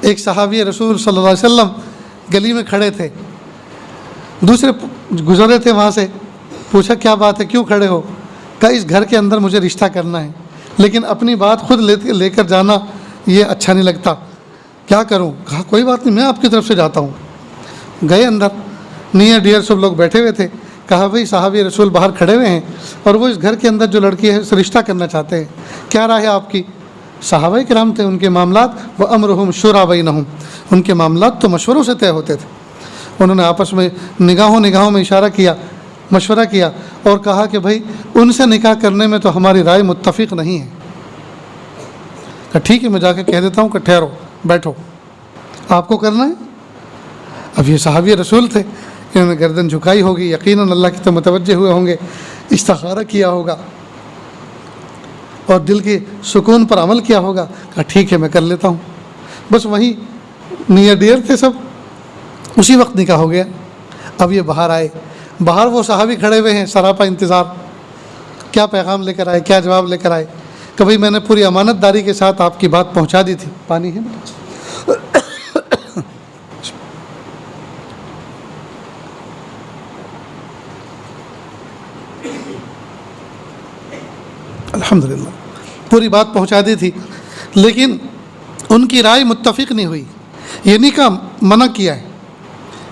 ایک صحابی رسول صلی اللہ علیہ وسلم گلی میں کھڑے تھے، دوسرے گزر رہے تھے وہاں سے، پوچھا کیا بات ہے، کیوں کھڑے ہو؟ کہا اس گھر کے اندر مجھے رشتہ کرنا ہے، لیکن اپنی بات خود لے کر جانا یہ اچھا نہیں لگتا، کیا کروں؟ کہا کوئی بات نہیں، میں آپ کی طرف سے جاتا ہوں۔ گئے اندر، نیئر ڈیئر سب لوگ بیٹھے ہوئے تھے۔ کہا بھئی صحابی رسول باہر کھڑے ہوئے ہیں اور وہ اس گھر کے اندر جو لڑکی ہے اس سے رشتہ کرنا چاہتے ہیں، کیا رائے ہے آپ کی؟ صحابہ کرام تھے، ان کے معاملات وَأَمْرُهُمْ شُورَىٰ بَيْنَهُمْ، ان کے معاملات تو مشوروں سے طے ہوتے تھے۔ انہوں نے آپس میں نگاہوں میں اشارہ کیا، مشورہ کیا اور کہا کہ بھائی ان سے نکاح کرنے میں تو ہماری رائے متفق نہیں ہے۔ کہا ٹھیک ہے، میں جا کے کہہ دیتا ہوں کہ ٹھہرو، بیٹھو، آپ کو کرنا ہے؟ اب یہ صحابی رسول تھے، انہوں نے گردن جھکائی ہوگی، یقیناً اللہ کی طرف متوجہ ہوئے ہوں گے، استخارہ کیا ہوگا اور دل کے سکون پر عمل کیا ہوگا۔ کہا ٹھیک ہے، میں کر لیتا ہوں۔ بس وہیں نیئر ڈیئر تھے سب، اسی وقت نکاح ہو گیا۔ اب یہ باہر آئے، باہر وہ صحابی کھڑے ہوئے ہیں، سراپا انتظار، کیا پیغام لے کر آئے، کیا جواب لے کر آئے؟ کہ بھائی میں نے پوری امانت داری کے ساتھ آپ کی بات پہنچا دی تھی۔ پانی ہے الحمدللہ، پوری بات پہنچا دی تھی، لیکن ان کی رائے متفق نہیں ہوئی۔ یہ نہیں کہا منع کیا ہے،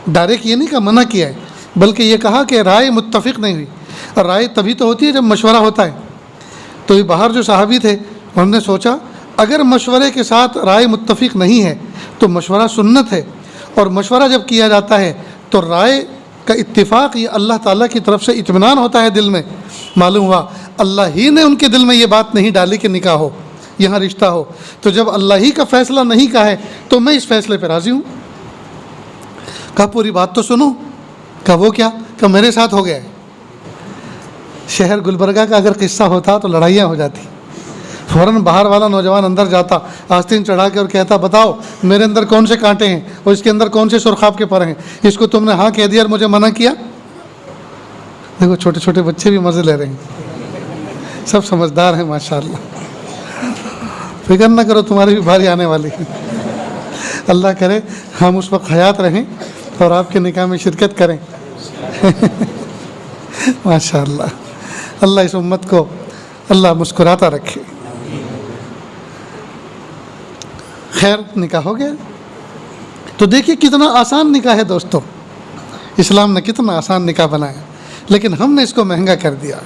ڈائریکٹ یہ نہیں کہا منع کیا ہے، بلکہ یہ کہا کہ رائے متفق نہیں ہوئی۔ رائے تبھی تو ہوتی ہے جب مشورہ ہوتا ہے۔ تو یہ باہر جو صحابی تھے انہوں نے سوچا اگر مشورے کے ساتھ رائے متفق نہیں ہے تو مشورہ سنت ہے، اور مشورہ جب کیا جاتا ہے تو رائے کا اتفاق یہ اللہ تعالیٰ کی طرف سے اطمینان ہوتا ہے دل میں۔ معلوم ہوا اللہ ہی نے ان کے دل میں یہ بات نہیں ڈالی کہ نکاح ہو، یہاں رشتہ ہو، تو جب اللہ ہی کا فیصلہ نہیں کہا ہے تو میں اس فیصلے پہ راضی ہوں۔ کہا پوری بات تو سنو۔ کہا وہ کیا؟ کہ میرے ساتھ ہو گیا ہے۔ شہر گلبرگہ کا اگر قصہ ہوتا تو لڑائیاں ہو جاتی، فوراً باہر والا نوجوان اندر جاتا، آستین چڑھا کے اور کہتا بتاؤ میرے اندر کون سے کانٹے ہیں اور اس کے اندر کون سے سرخاب کے پر ہیں، اس کو تم نے ہاں کہہ دیا اور مجھے منع کیا۔ دیکھو چھوٹے چھوٹے بچے بھی مزے لے رہے ہیں، سب سمجھدار ہیں ماشاءاللہ۔ فکر نہ کرو، تمہاری بھی باری آنے والی ہے۔ اللہ کرے ہم اس وقت حیات رہیں اور آپ کے نکاح میں شرکت کریں۔ ماشاءاللہ، اللہ اس امت کو اللہ مسکراتا رکھے۔ خیر، نکاح ہو گیا۔ تو دیکھیے کتنا آسان نکاح ہے دوستو، اسلام نے کتنا آسان نکاح بنایا، لیکن ہم نے اس کو مہنگا کر دیا،